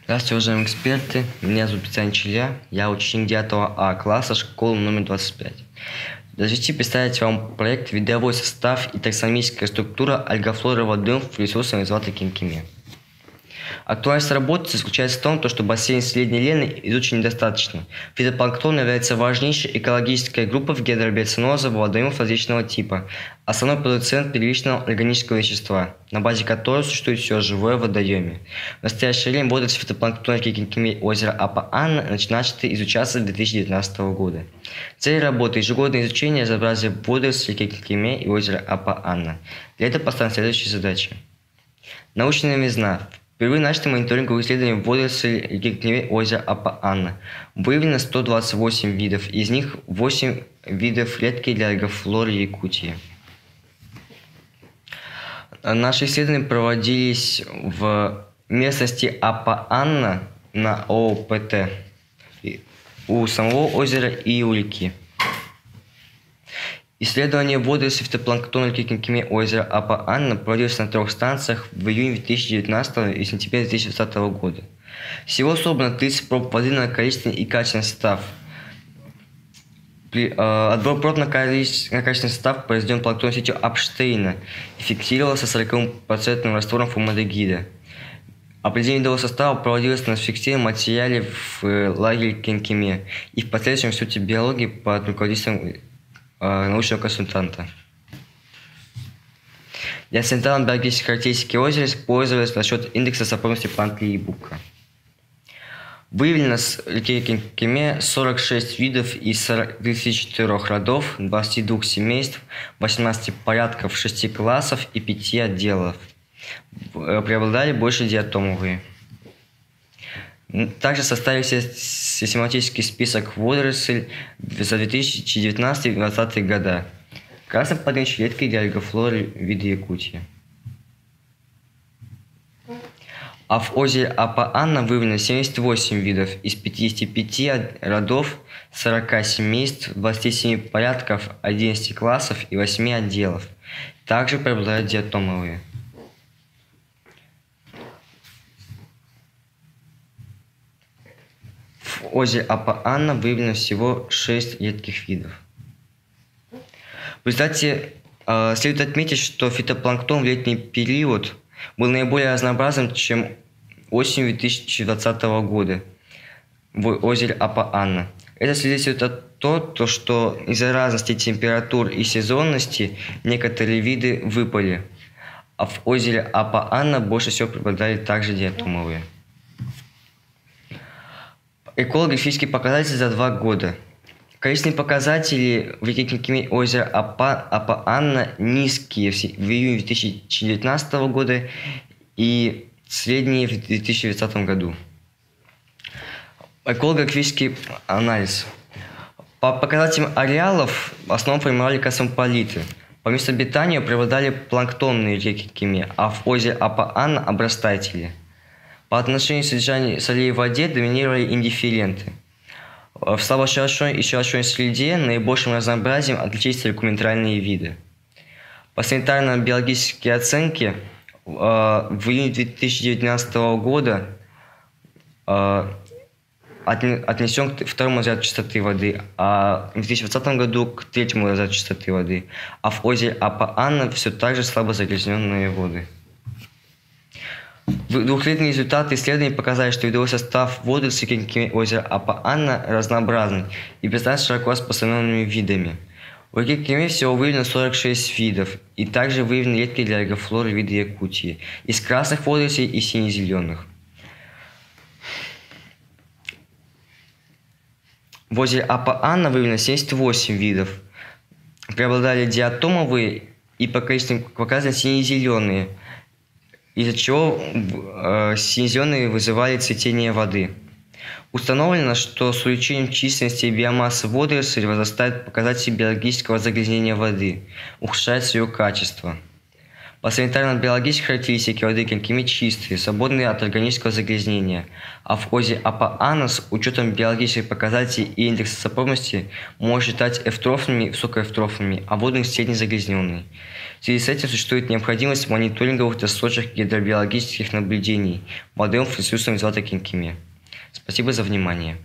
Здравствуйте, уважаемые эксперты. Меня зовут Петр Чиля. Я ученик 9 А класса школы номер 25. Разрешите представить вам проект «Видовой состав и таксономическая структура альгофлоры водоемов в ресурсном резервуаре Кемкеме». Актуальность работы заключается в том, что бассейн Средней Лены изучен недостаточно. Фитопланктон является важнейшей экологической группой в гидробиоценоза водоемов различного типа, основной продуцент первичного органического вещества, на базе которого существует все живое в водоеме. В настоящее время водоросли фитопланктона реки Кемкеме озера Апа-Анна начаты изучаться с 2019 года. Цель работы – ежегодное изучение разнообразия водорослей реки Кемкеме и озера Апа-Анна. Для этого поставлена следующая задача. Научная новизна. Впервые начато мониторинговое исследование водорослей реки Кемкеме озера Апа-Анна. Выявлено 128 видов, из них 8 видов редкие для альгофлоры Якутии. Наши исследования проводились в местности Апа-Анна на ООПТ у самого озера и у реки. Исследование водорослей фитопланктона реки Кемкеме озера Апа-Анна проводилось на 3 станциях в июне 2019 и сентябре 2020 года. Всего собрано 30 проб воды на количественный и качественный состав. Отбор проб на качественный состав произведен планктонной сетью Апштейна и фиксировался 40% раствором формальдегида. Определение видового состава проводилось на фиксированном материале в лагере Кемкеме и в последующем в Институте биологии под руководством научного консультанта. Для санитарно-биологической характеристики озера использовались расчет индекса совокупности Пантлии и Бука. Выявлено с реки Кемкеме 46 видов из 34 родов, 22 семейств, 18 порядков, 6 классов и 5 отделов. Преобладали больше диатомовые. Также составили систематический список водорослей за 2019-2020 года. Красным подмечены редкие для альгофлоры виды Якутии. А в озере Апа-Анна выявлено 78 видов из 55 родов, 40 семейств, 27 порядков, 11 классов и 8 отделов. Также преобладают диатомовые. В озере Апа-Анна выявлено всего 6 редких видов. В результате следует отметить, что фитопланктон в летний период был наиболее разнообразным, чем осенью 2020 года в озере Апа-Анна. Это свидетельствует о том, что из-за разности температур и сезонности некоторые виды выпали, а в озере Апа-Анна больше всего преобладали также диатомовые. Эколого-графические показатели за 2 года. Количественные показатели в реке Кемкеме озера Апа-Анна низкие в июне 2019 года и средние в 2020 году. Эколого-графический анализ. По показателям ареалов в основном формировали космополиты. По месту обитания преобладали планктонные реки Кемкеме, а в озере Апа-Анна – обрастатели. По отношению к содержанию солей в воде доминировали индифференты. В слабошершенной и шершенной среде наибольшим разнообразием отличились рекументальные виды. По санитарно-биологической оценке в июне 2019 года отнесен к 2-му разряду чистоты воды, а в 2020 году к 3-му разряду чистоты воды, а в озере Апа-Анна все так же слабо загрязненные воды. Двухлетние результаты исследований показали, что видовой состав водорослей Кемкеме озера Апа-Анна разнообразный и представлен широко распространенными видами. В реке Кемкеме всего выявлено 46 видов, и также выявлены редкие для альгофлоры виды Якутии, из красных водорослей и сине-зеленых. В озере Апа-Анна выявлено 78 видов. Преобладали диатомовые и по количеству показателям сине-зеленые, из-за чего сине-зеленые вызывали цветение воды. Установлено, что с увеличением численности и биомассы водорослей возрастает показатель биологического загрязнения воды, ухудшается ее качество. По санитарно-биологической характеристике воды Кенкеми чистые, свободные от органического загрязнения, а в ходе АПА с учетом биологических показателей и индекса сопромности можно считать эвтрофными и высокоэвтрофными, а водные средне загрязненные. В связи с этим существует необходимость мониторинговых досрочных гидробиологических наблюдений водоемов с присутствием азота Кенкеми. Спасибо за внимание.